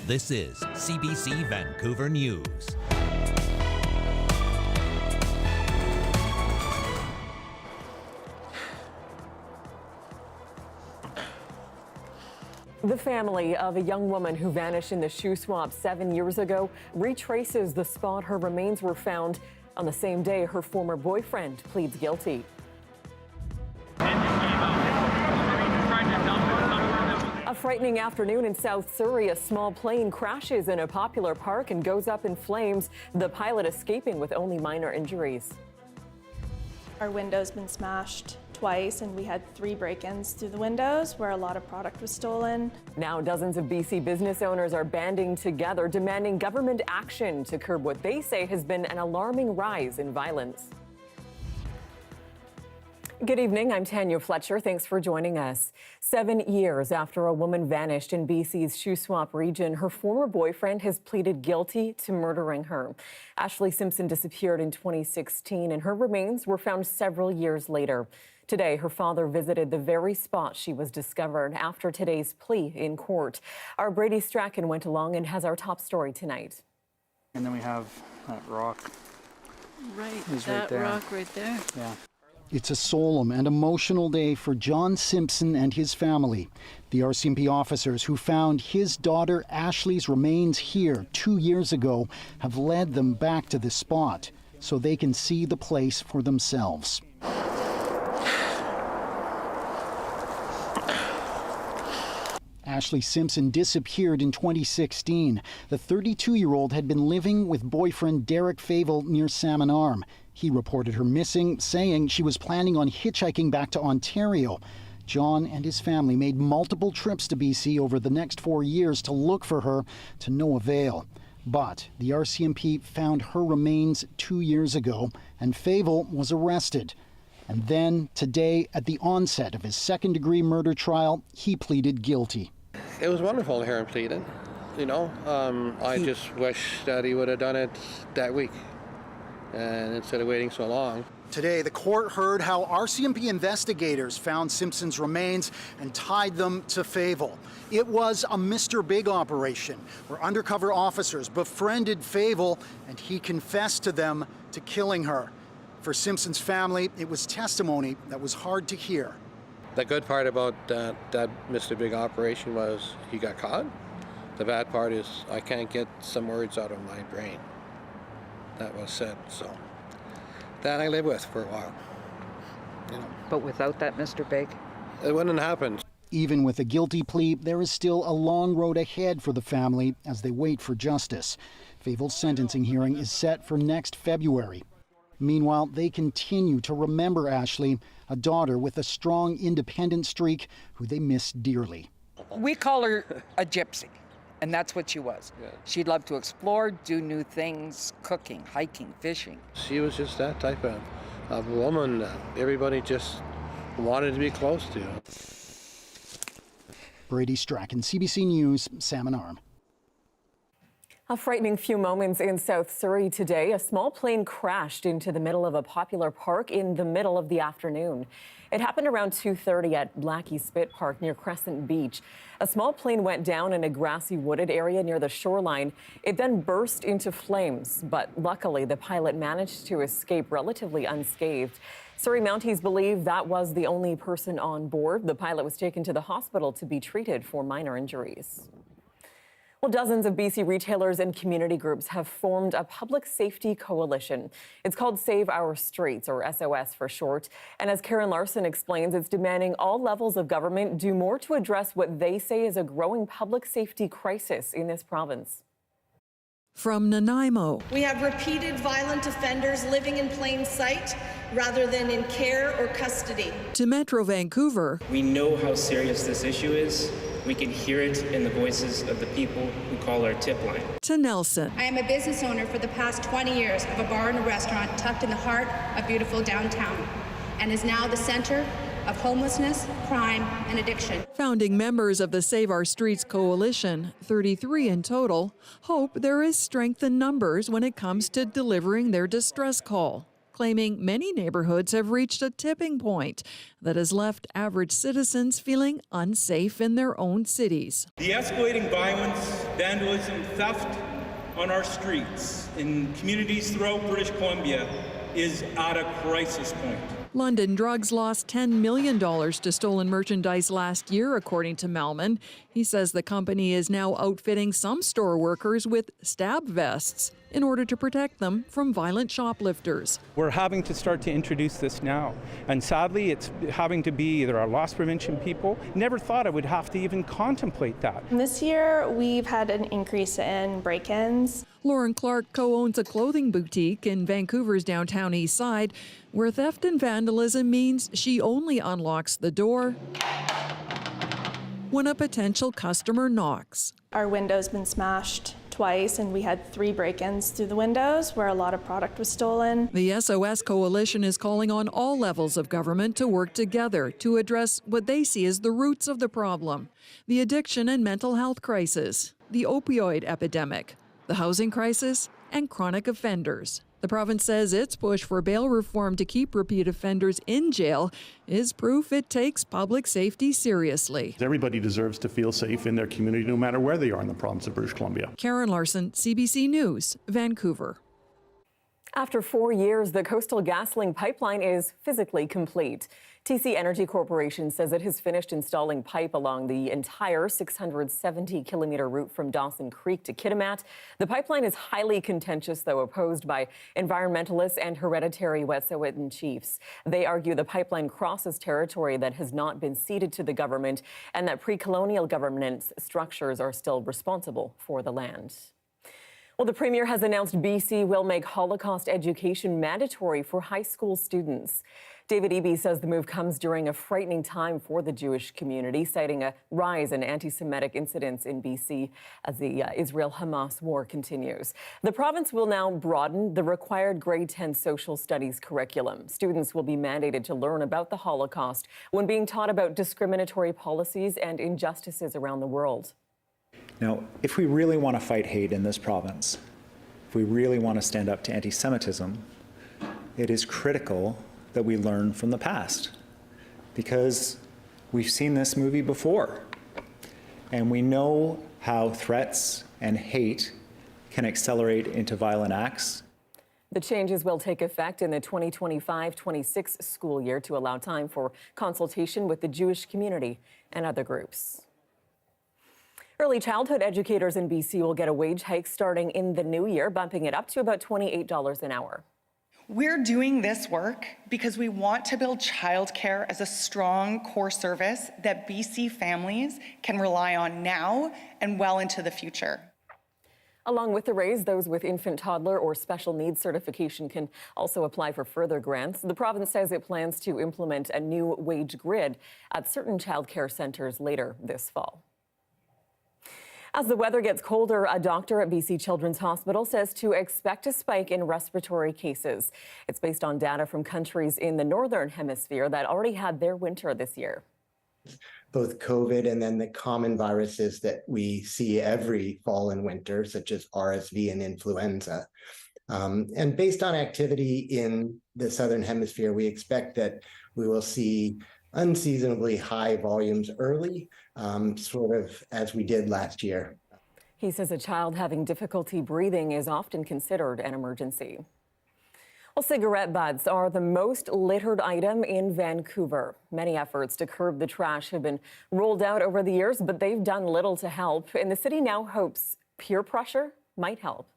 This is CBC Vancouver News. The family of a young woman who vanished in the shoe swap 7 years ago retraces the spot her remains were found. On the same day, her former boyfriend pleads guilty. A frightening afternoon in South Surrey. A small plane crashes in a popular park and goes up in flames, the pilot escaping with only minor injuries. Our window's been smashed twice, and we had 3 break-ins through the windows where a lot of product was stolen. Now dozens of BC business owners are banding together, demanding government action to curb what they say has been an alarming rise in violence. Good evening, I'm Tanya Fletcher. Thanks for joining us. 7 years after a woman vanished in BC's shoe swap region, her former boyfriend has pleaded guilty to murdering her. Ashley Simpson disappeared in 2016 and her remains were found several years later. Today, her father visited the very spot she was discovered after today's plea in court. Our Brady Strachan went along and has our top story tonight. And then we have that rock. Right, that rock right there. Yeah. It's a solemn and emotional day for John Simpson and his family. The RCMP officers who found his daughter Ashley's remains here 2 years ago have led them back to this spot so they can see the place for themselves. Ashley Simpson disappeared in 2016. The 32-year-old had been living with boyfriend Derek Favel near Salmon Arm. He reported her missing, saying she was planning on hitchhiking back to Ontario. John and his family made multiple trips to BC over the next 4 years to look for her, to no avail. But the RCMP found her remains 2 years ago, and Favel was arrested. And then, today, at the onset of his second-degree murder trial, he pleaded guilty. It was wonderful to hear him pleading, you know. I just wish that he would have done it that week, and instead of waiting so long. Today, the court heard how RCMP investigators found Simpson's remains and tied them to Favel. It was a Mr. Big operation where undercover officers befriended Favel, and he confessed to them to killing her. For Simpson's family, it was testimony that was hard to hear. The good part about that Mr. Big operation was he got caught. The bad part is I can't get some words out of my brain that was said, so that I live with for a while. You know. But without that Mr. Big? It wouldn't have happened. Even with a guilty plea, there is still a long road ahead for the family as they wait for justice. Favel's sentencing hearing is set for next February. Meanwhile, they continue to remember Ashley, a daughter with a strong independent streak who they miss dearly. We call her a gypsy, and that's what she was. Yeah. She'd love to explore, do new things, cooking, hiking, fishing. She was just that type of woman that everybody just wanted to be close to. Brady Strachan, CBC News, Salmon Arm. A frightening few moments in South Surrey today. A small plane crashed into the middle of a popular park in the middle of the afternoon. It happened around 2:30 at Blackie Spit Park near Crescent Beach. A small plane went down in a grassy wooded area near the shoreline. It then burst into flames, but luckily the pilot managed to escape relatively unscathed. Surrey Mounties believe that was the only person on board. The pilot was taken to the hospital to be treated for minor injuries. Well, dozens of BC retailers and community groups have formed a public safety coalition. It's called Save Our Streets, or SOS for short. And as Karen Larson explains, it's demanding all levels of government do more to address what they say is a growing public safety crisis in this province. From Nanaimo. We have repeated violent offenders living in plain sight rather than in care or custody. To Metro Vancouver. We know how serious this issue is. We can hear it in the voices of the people who call our tip line. To Nelson. I am a business owner for the past 20 years of a bar and a restaurant tucked in the heart of beautiful downtown, and is now the center of homelessness, crime, and addiction. Founding members of the Save Our Streets Coalition, 33 in total, hope there is strength in numbers when it comes to delivering their distress call, claiming many neighborhoods have reached a tipping point that has left average citizens feeling unsafe in their own cities. The escalating violence vandalism, theft on our streets in communities throughout British Columbia is at a crisis point. London Drugs lost $10 million to stolen merchandise last year, according to Melman. He says the company is now outfitting some store workers with stab vests in order to protect them from violent shoplifters. We're having to start to introduce this now, and sadly it's having to be either our loss prevention people. Never thought I would have to even contemplate that. This year we've had an increase in break-ins. Lauren Clark co-owns a clothing boutique in Vancouver's downtown east side, where theft and vandalism means she only unlocks the door when a potential customer knocks. Our window's been smashed twice, and we had 3 break-ins through the windows where a lot of product was stolen. The SOS Coalition is calling on all levels of government to work together to address what they see as the roots of the problem: the addiction and mental health crisis, the opioid epidemic, the housing crisis, and chronic offenders. The province says its push for bail reform to keep repeat offenders in jail is proof it takes public safety seriously. Everybody deserves to feel safe in their community, no matter where they are in the province of British Columbia. Karen Larson, CBC News, Vancouver. After 4 years, the coastal GasLink Pipeline is physically complete. TC Energy Corporation says it has finished installing pipe along the entire 670-kilometer route from Dawson Creek to Kitimat. The pipeline is highly contentious, though opposed by environmentalists and hereditary Wet'suwet'en chiefs. They argue the pipeline crosses territory that has not been ceded to the government and that pre-colonial governance structures are still responsible for the land. Well, the Premier has announced BC will make Holocaust education mandatory for high school students. David Eby says the move comes during a frightening time for the Jewish community, citing a rise in anti-Semitic incidents in BC as the Israel-Hamas war continues. The province will now broaden the required grade 10 social studies curriculum. Students will be mandated to learn about the Holocaust when being taught about discriminatory policies and injustices around the world. Now, if we really want to fight hate in this province, if we really want to stand up to anti-Semitism, it is critical that we learn from the past, because we've seen this movie before, and we know how threats and hate can accelerate into violent acts. The changes will take effect in the 2025-26 school year to allow time for consultation with the Jewish community and other groups. Early childhood educators in BC will get a wage hike starting in the new year, bumping it up to about $28 an hour. We're doing this work because we want to build childcare as a strong core service that BC families can rely on now and well into the future. Along with the raise, those with infant, toddler, or special needs certification can also apply for further grants. The province says it plans to implement a new wage grid at certain childcare centres later this fall. As the weather gets colder, a doctor at BC Children's Hospital says to expect a spike in respiratory cases. It's based on data from countries in the Northern Hemisphere that already had their winter this year. Both COVID and then the common viruses that we see every fall and winter, such as RSV and influenza. And based on activity in the Southern Hemisphere, we expect that we will see unseasonably high volumes early, sort of as we did last year. He says a child having difficulty breathing is often considered an emergency. Well, cigarette butts are the most littered item in Vancouver. Many efforts to curb the trash have been rolled out over the years, but they've done little to help. And the city now hopes peer pressure might help.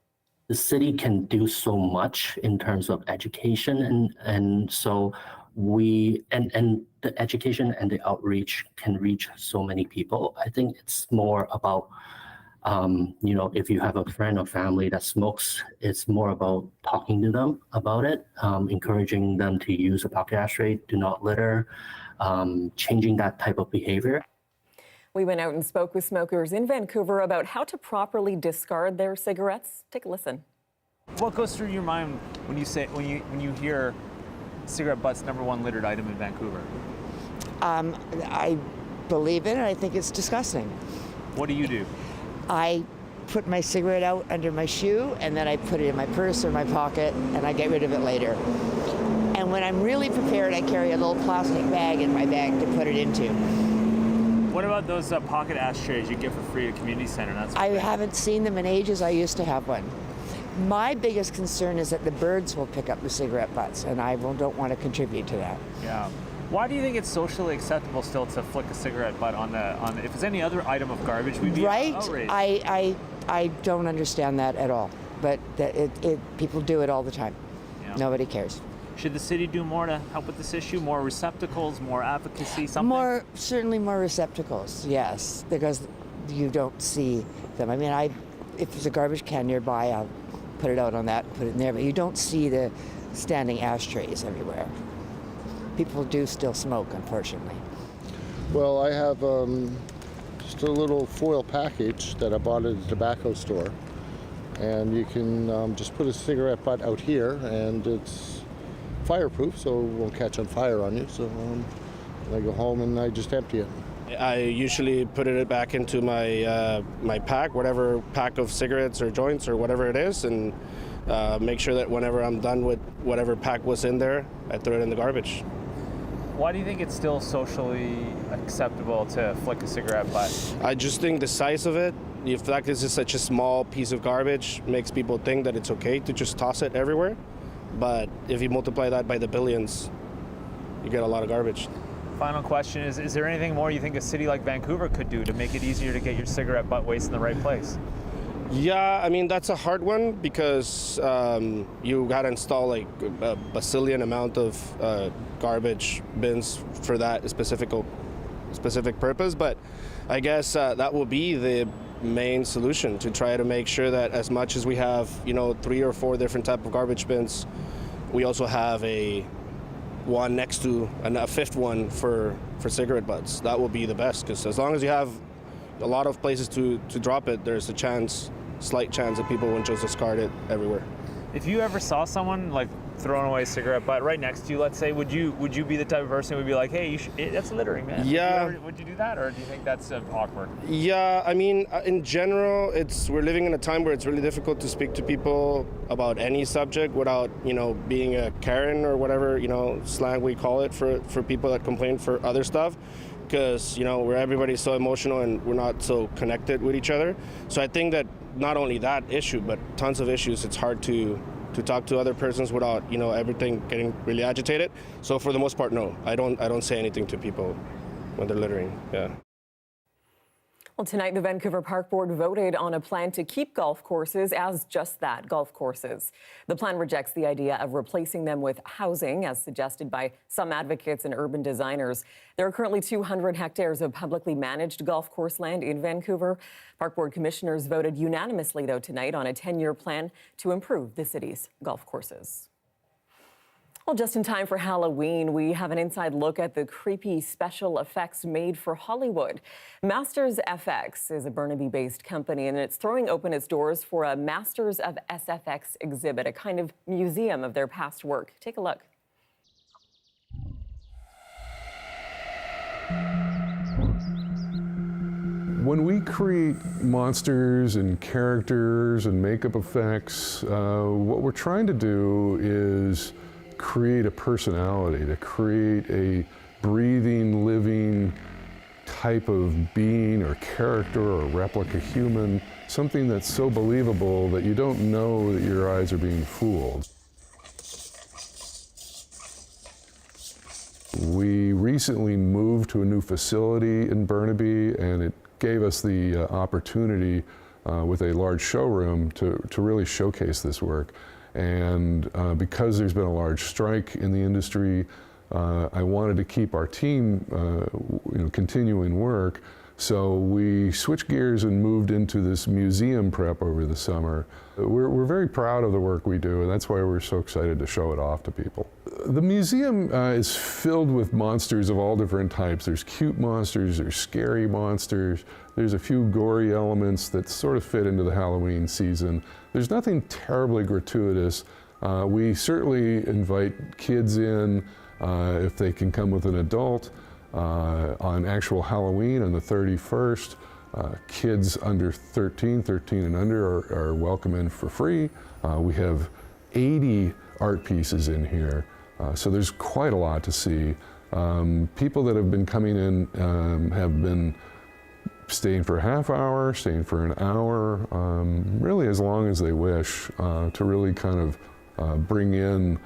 The city can do so much in terms of education, and so we and the education and the outreach can reach so many people. I think it's more about if you have a friend or family that smokes, it's more about talking to them about it, encouraging them to use a pocket ashtray, do not litter, changing that type of behavior. We went out and spoke with smokers in Vancouver about how to properly discard their cigarettes. Take a listen. What goes through your mind when you hear cigarette butts #1 littered item in Vancouver? I believe it, and I think it's disgusting. What do you do? I put my cigarette out under my shoe, and then I put it in my purse or my pocket, and I get rid of it later. And when I'm really prepared, I carry a little plastic bag in my bag to put it into. What about those pocket ashtrays you get for free at community center? I haven't seen them in ages. I used to have one. My biggest concern is that the birds will pick up the cigarette butts, and I don't want to contribute to that. Yeah. Why do you think it's socially acceptable still to flick a cigarette butt on the if it's any other item of garbage, we'd be outraged. I don't understand that at all, but people do it all the time. Yeah. Nobody cares. Should the city do more to help with this issue? More receptacles, more advocacy, something? Certainly more receptacles, yes, because you don't see them. I mean, if there's a garbage can nearby, I'll put it out on that and put it in there, but you don't see the standing ashtrays everywhere. People do still smoke, unfortunately. Well, I have just a little foil package that I bought at a tobacco store, and you can just put a cigarette butt out here, and it's fireproof, so it won't catch on fire on you. So I go home and I just empty it. I usually put it back into my my pack, whatever pack of cigarettes or joints or whatever it is, and make sure that whenever I'm done with whatever pack was in there, I throw it in the garbage. Why do you think it's still socially acceptable to flick a cigarette butt? I just think the size of it, the fact this is such a small piece of garbage, makes people think that it's okay to just toss it everywhere. But if you multiply that by the billions, you get a lot of garbage. Final question is there anything more you think a city like Vancouver could do to make it easier to get your cigarette butt waste in the right place? Yeah, I mean, that's a hard one because you got to install like a bazillion amount of garbage bins for that specific purpose. But I guess that will be the main solution, to try to make sure that as much as we have, 3 or 4 different type of garbage bins, we also have one next to a 5th one for cigarette butts. That will be the best, because as long as you have a lot of places to drop it, there's a slight chance that people won't just discard it everywhere. If you ever saw someone like throwing away a cigarette butt right next to you, let's say, would you be the type of person who would be like, hey, that's littering, man? Yeah. Would you do that, or do you think that's awkward? Yeah, I mean, in general, we're living in a time where it's really difficult to speak to people about any subject without, being a Karen or whatever, slang we call it for people that complain for other stuff. Because, where everybody's so emotional and we're not so connected with each other. So I think that not only that issue, but tons of issues, it's hard to talk to other persons without, everything getting really agitated. So for the most part, no, I don't say anything to people when they're littering, yeah. Well, tonight, the Vancouver Park Board voted on a plan to keep golf courses as just that, golf courses. The plan rejects the idea of replacing them with housing, as suggested by some advocates and urban designers. There are currently 200 hectares of publicly managed golf course land in Vancouver. Park Board commissioners voted unanimously, though, tonight on a 10-year plan to improve the city's golf courses. Well, just in time for Halloween, we have an inside look at the creepy special effects made for Hollywood. Masters of SFX is a Burnaby-based company, and it's throwing open its doors for a Masters of SFX exhibit, a kind of museum of their past work. Take a look. When we create monsters and characters and makeup effects, what we're trying to do is create a personality, to create a breathing, living type of being or character or replica human, something that's so believable that you don't know that your eyes are being fooled. We recently moved to a new facility in Burnaby, and it gave us the opportunity with a large showroom to really showcase this work. And because there's been a large strike in the industry, I wanted to keep our team continuing work. So we switched gears and moved into this museum prep over the summer. We're very proud of the work we do, and that's why we're so excited to show it off to people. The museum is filled with monsters of all different types. There's cute monsters, there's scary monsters, there's a few gory elements that sort of fit into the Halloween season. There's nothing terribly gratuitous. We certainly invite kids in if they can come with an adult. On actual Halloween on the 31st, kids under 13 and under are welcome in for free. We have 80 art pieces in here, so there's quite a lot to see. People that have been coming in have been staying for a half hour, staying for an hour, really as long as they wish, to really kind of bring in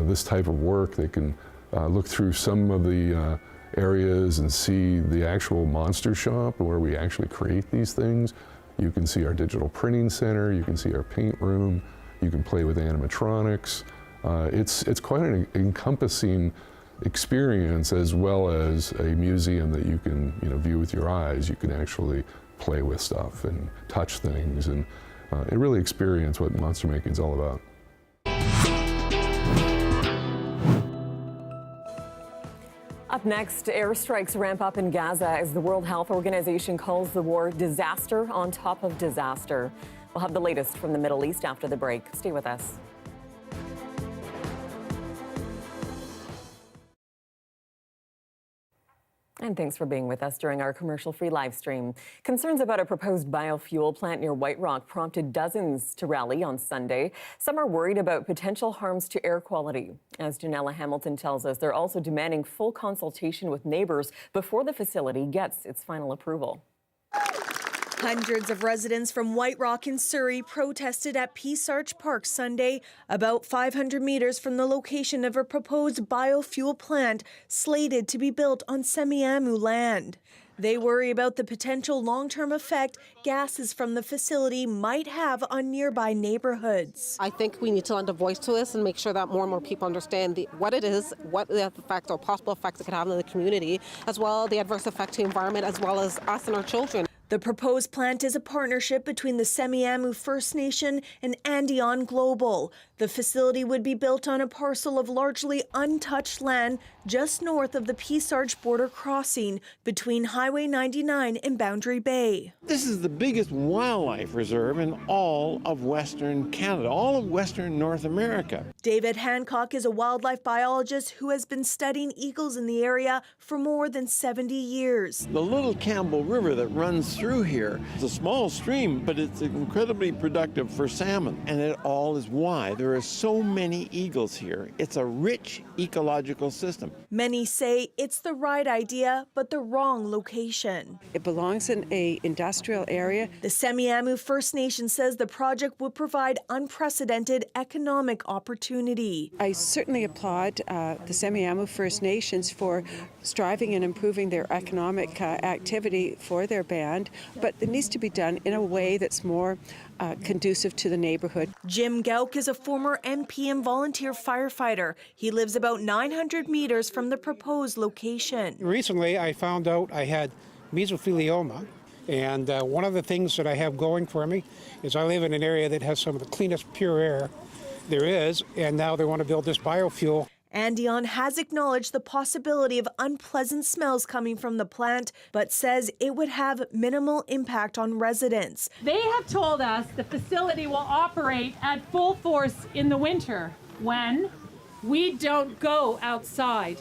this type of work. They can look through some of the areas and see the actual monster shop where we actually create these things. You can see our digital printing center, you can see our paint room, you can play with animatronics. It's quite an encompassing experience, as well as a museum that you can view with your eyes. You can actually play with stuff and touch things, and really experience what monster making is all about. Up next, airstrikes ramp up in Gaza as the World Health Organization calls the war disaster on top of disaster. We'll have the latest from the Middle East after the break. Stay with us. And thanks for being with us during our commercial-free live stream. Concerns about a proposed biofuel plant near White Rock prompted dozens to rally on Sunday. Some are worried about potential harms to air quality. As Janella Hamilton tells us, they're also demanding full consultation with neighbors before the facility gets its final approval. Hundreds of residents from White Rock in Surrey protested at Peace Arch Park Sunday, about 500 meters from the location of a proposed biofuel plant slated to be built on Semiahmoo land. They worry about the potential long-term effect gases from the facility might have on nearby neighborhoods. I think we need to lend a voice to this and make sure that more and more people understand what it is, what the effects or possible effects it could have on the community, as well as the adverse effect to the environment, as well as us and our children. The proposed plant is a partnership between the Semiahmoo First Nation and Andion Global. The facility would be built on a parcel of largely untouched land just north of the Peace Arch border crossing between Highway 99 and Boundary Bay. This is the biggest wildlife reserve in all of Western Canada, all of Western North America. David Hancock is a wildlife biologist who has been studying eagles in the area for more than 70 years. The Little Campbell River that runs through here is a small stream, but it's incredibly productive for salmon. And it all is why there are so many eagles here. It's a rich ecological system. Many say it's the right idea, but the wrong location. It belongs in an industrial area. The Semiahmoo First Nation says the project would provide unprecedented economic opportunity. I certainly applaud the Semiahmoo First Nations for striving and improving their economic activity for their band, but it needs to be done in a way that's more conducive to the neighborhood. Jim Gauk is a former MP and volunteer firefighter. He lives about 900 meters from the proposed location. Recently, I found out I had mesothelioma, and one of the things that I have going for me is I live in an area that has some of the cleanest pure air there is, and now they want to build this biofuel. Andion has acknowledged the possibility of unpleasant smells coming from the plant, but says it would have minimal impact on residents. They have told us the facility will operate at full force in the winter when we don't go outside.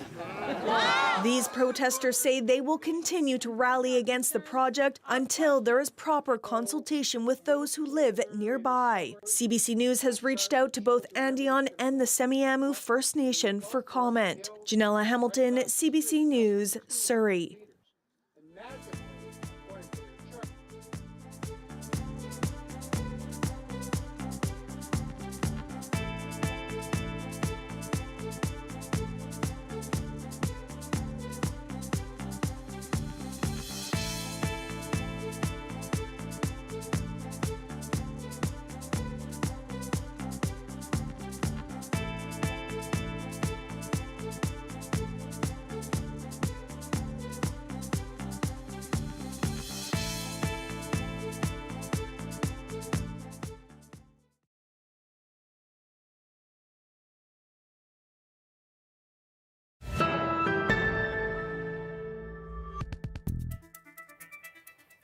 These protesters say they will continue to rally against the project until there is proper consultation with those who live nearby. CBC News has reached out to both Andion and the Semiahmoo First Nation for comment. Janella Hamilton, CBC News, Surrey.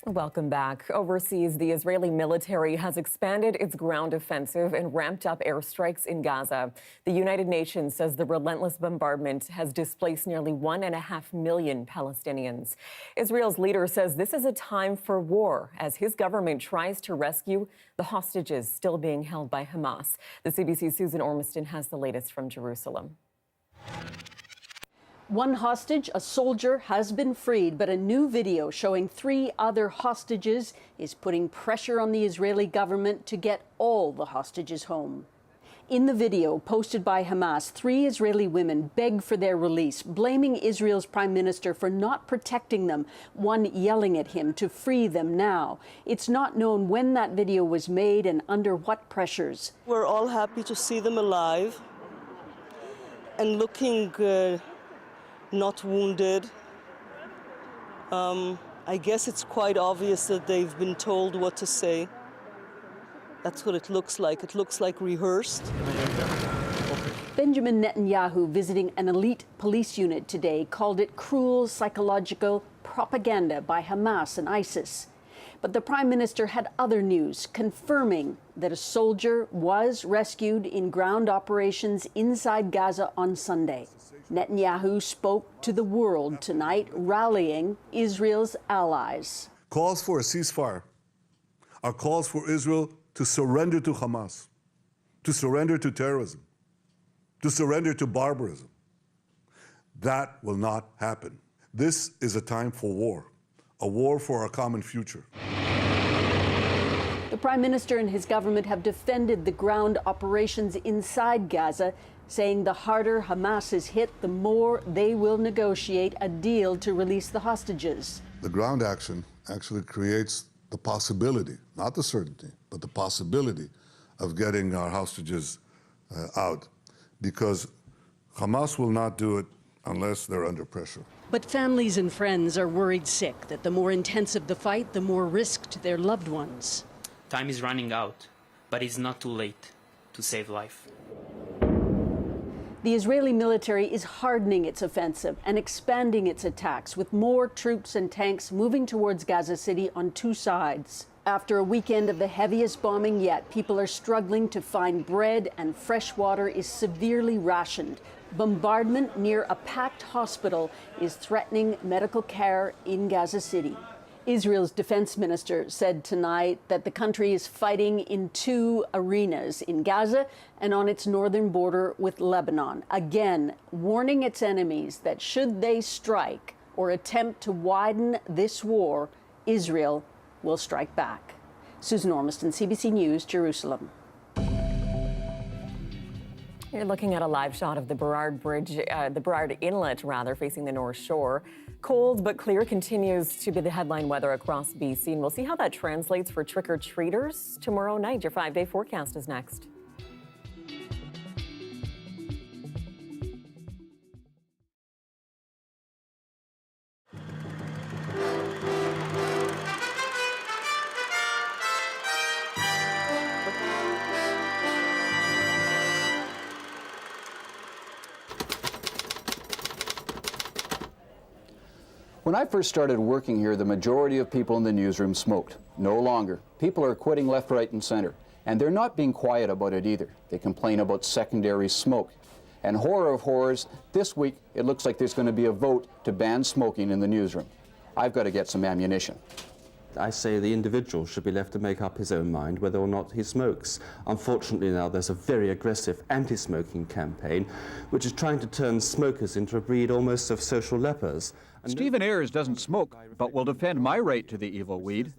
Welcome back. Overseas, the Israeli military has expanded its ground offensive and ramped up airstrikes in Gaza. The United Nations says the relentless bombardment has displaced nearly 1.5 million Palestinians. Israel's leader says this is a time for war as his government tries to rescue the hostages still being held by Hamas. The CBC's Susan Ormiston has the latest from Jerusalem. One hostage, a soldier, has been freed, but a new video showing 3 other hostages is putting pressure on the Israeli government to get all the hostages home. In the video posted by Hamas, 3 Israeli women beg for their release, blaming Israel's prime minister for not protecting them, one yelling at him to free them now. It's not known when that video was made and under what pressures. We're all happy to see them alive and looking good. Not wounded. I guess it's quite obvious that they've been told what to say. That's what it looks like. It looks like rehearsed. Benjamin Netanyahu, visiting an elite police unit today, called it cruel psychological propaganda by Hamas and ISIS. But the prime minister had other news, confirming that a soldier was rescued in ground operations inside Gaza on Sunday. Netanyahu spoke to the world tonight, rallying Israel's allies. Calls for a ceasefire are calls for Israel to surrender to Hamas, to surrender to terrorism, to surrender to barbarism. That will not happen. This is a time for a war for our common future. The prime minister and his government have defended the ground operations inside Gaza, saying the harder Hamas is hit, the more they will negotiate a deal to release the hostages. The ground action actually creates the possibility, not the certainty, but the possibility of getting our hostages out, because Hamas will not do it unless they're under pressure. But families and friends are worried sick that the more intensive the fight, the more risk to their loved ones. Time is running out, but it's not too late to save life. The Israeli military is hardening its offensive and expanding its attacks, with more troops and tanks moving towards Gaza City on 2 sides. After a weekend of the heaviest bombing yet, people are struggling to find bread, and fresh water is severely rationed. Bombardment near a packed hospital is threatening medical care in Gaza City. Israel's defense minister said tonight that the country is fighting in 2 arenas, in Gaza and on its northern border with Lebanon, again warning its enemies that should they strike or attempt to widen this war, Israel will strike back. Susan Ormiston, CBC News, Jerusalem. You're looking at a live shot of the Burrard Bridge, the Burrard Inlet, facing the North Shore. Cold but clear continues to be the headline weather across BC, and we'll see how that translates for trick-or-treaters tomorrow night. Your 5-day forecast is next. When I first started working here, the majority of people in the newsroom smoked. No longer. People are quitting left, right, and center. And they're not being quiet about it either. They complain about secondary smoke. And horror of horrors, this week it looks like there's going to be a vote to ban smoking in the newsroom. I've got to get some ammunition. I say the individual should be left to make up his own mind whether or not he smokes. Unfortunately now there's a very aggressive anti-smoking campaign which is trying to turn smokers into a breed almost of social lepers. Stephen Ayres doesn't smoke, but will defend my right to the evil weed.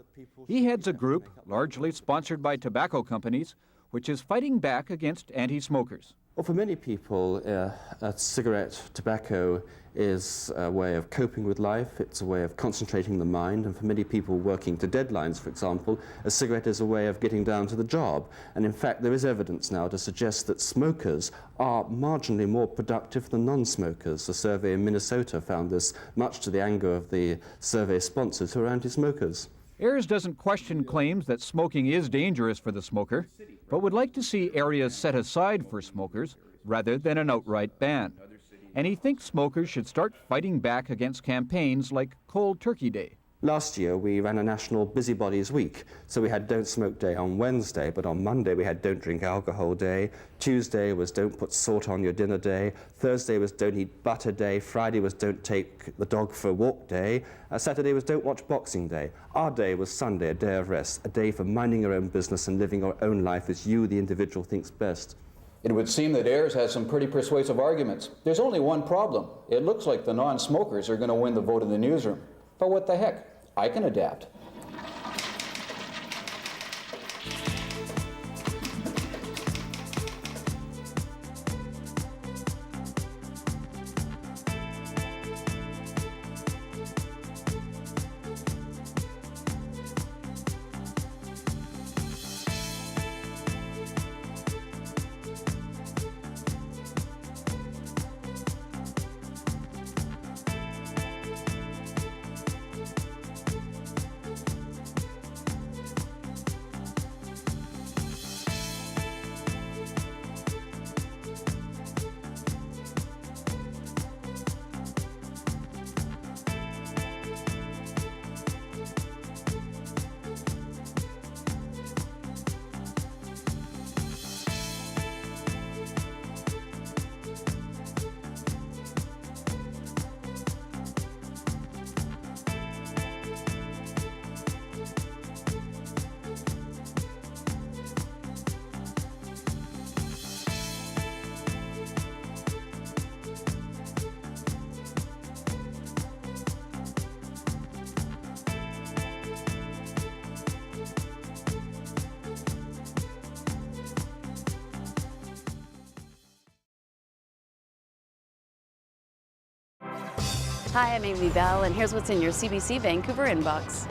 He heads a group, largely sponsored by tobacco companies, which is fighting back against anti-smokers. Well, for many people, a cigarette, tobacco is a way of coping with life. It's a way of concentrating the mind. And for many people working to deadlines, for example, a cigarette is a way of getting down to the job. And in fact, there is evidence now to suggest that smokers are marginally more productive than non-smokers. A survey in Minnesota found this, much to the anger of the survey sponsors who are anti-smokers. Ayres doesn't question claims that smoking is dangerous for the smoker, but would like to see areas set aside for smokers rather than an outright ban. And he thinks smokers should start fighting back against campaigns like Cold Turkey Day. Last year, we ran a national Busybodies Week. So we had Don't Smoke Day on Wednesday, but on Monday we had Don't Drink Alcohol Day. Tuesday was Don't Put Salt on Your Dinner Day. Thursday was Don't Eat Butter Day. Friday was Don't Take the Dog for a Walk Day. Saturday was Don't Watch Boxing Day. Our day was Sunday, a day of rest, a day for minding your own business and living your own life as you, the individual, thinks best. It would seem that Ayers has some pretty persuasive arguments. There's only one problem. It looks like the non-smokers are going to win the vote in the newsroom. But what the heck? I can adapt. Hi, I'm Amy Bell, and here's what's in your CBC Vancouver inbox.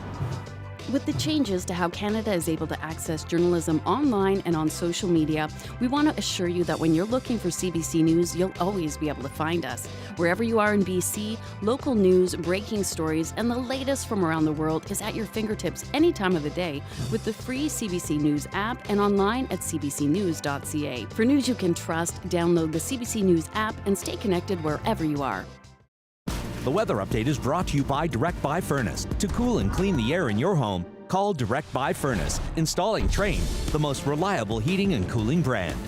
With the changes to how Canada is able to access journalism online and on social media, we want to assure you that when you're looking for CBC News, you'll always be able to find us. Wherever you are in BC, local news, breaking stories, and the latest from around the world is at your fingertips any time of the day with the free CBC News app and online at cbcnews.ca. For news you can trust, download the CBC News app and stay connected wherever you are. The weather update is brought to you by Direct Buy Furnace. To cool and clean the air in your home, call Direct Buy Furnace. Installing Trane, the most reliable heating and cooling brand.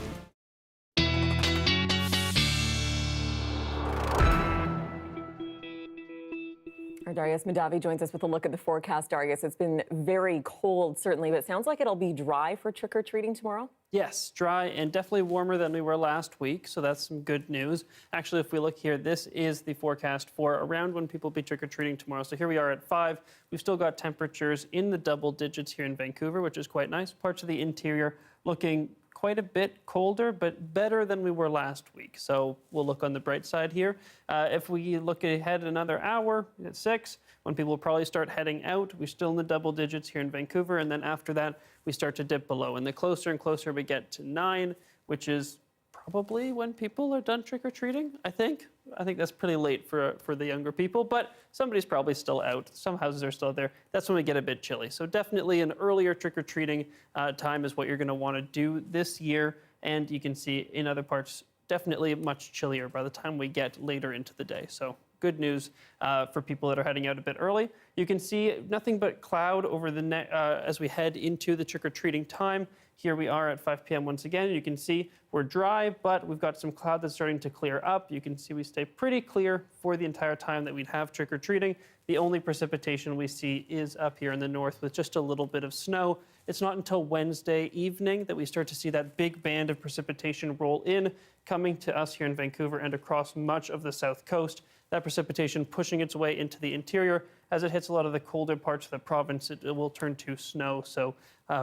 Our Darius Madavi joins us with a look at the forecast. Darius, it's been very cold, certainly, but it sounds like it'll be dry for trick-or-treating tomorrow? Yes, dry and definitely warmer than we were last week, so that's some good news. Actually, if we look here, this is the forecast for around when people will be trick-or-treating tomorrow. So here we are at 5. We've still got temperatures in the double digits here in Vancouver, which is quite nice. Parts of the interior looking quite a bit colder, but better than we were last week. So we'll look on the bright side here. If we look ahead another hour at 6, when people will probably start heading out, we're still in the double digits here in Vancouver. And then after that, we start to dip below. And the closer and closer we get to 9, which is probably when people are done trick-or-treating, I think. I think that's pretty late for the younger people, but somebody's probably still out. Some houses are still there. That's when we get a bit chilly. So definitely an earlier trick-or-treating time is what you're going to want to do this year. And you can see in other parts, definitely much chillier by the time we get later into the day. So good news for people that are heading out a bit early. You can see nothing but cloud over the as we head into the trick-or-treating time. Here we are at 5 p.m. once again. You can see we're dry, but we've got some cloud that's starting to clear up. You can see we stay pretty clear for the entire time that we'd have trick-or-treating. The only precipitation we see is up here in the north with just a little bit of snow. It's not until Wednesday evening that we start to see that big band of precipitation roll in, coming to us here in Vancouver and across much of the south coast. That precipitation pushing its way into the interior. As it hits a lot of the colder parts of the province, it will turn to snow. So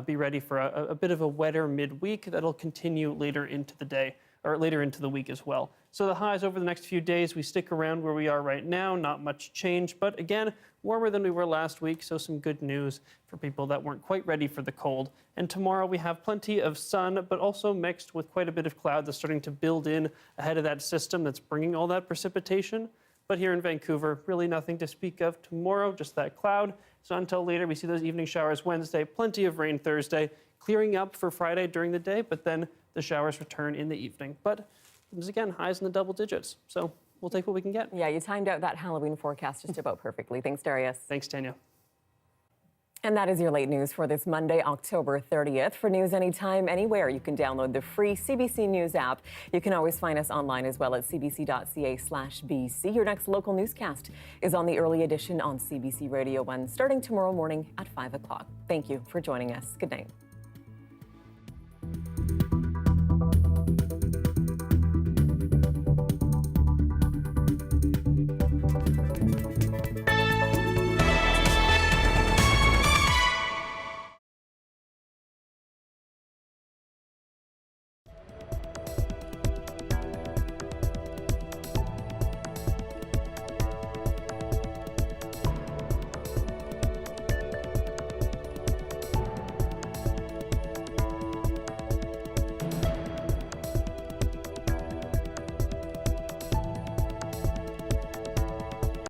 be ready for a bit of a wetter midweek that'll continue later into the day, or later into the week as well. So the highs over the next few days, we stick around where we are right now, not much change, but again, warmer than we were last week, so some good news for people that weren't quite ready for the cold. And tomorrow we have plenty of sun, but also mixed with quite a bit of cloud that's starting to build in ahead of that system that's bringing all that precipitation. But here in Vancouver, really nothing to speak of tomorrow, just that cloud. So until later, we see those evening showers Wednesday, plenty of rain Thursday, clearing up for Friday during the day, but then the showers return in the evening. But once again, highs in the double digits. So we'll take what we can get. Yeah, you timed out that Halloween forecast just about perfectly. Thanks, Darius. Thanks, Tanya. And that is your late news for this Monday, October 30th. For news anytime, anywhere, you can download the free CBC News app. You can always find us online as well at cbc.ca/BC. Your next local newscast is on the early edition on CBC Radio 1, starting tomorrow morning at 5 o'clock. Thank you for joining us. Good night.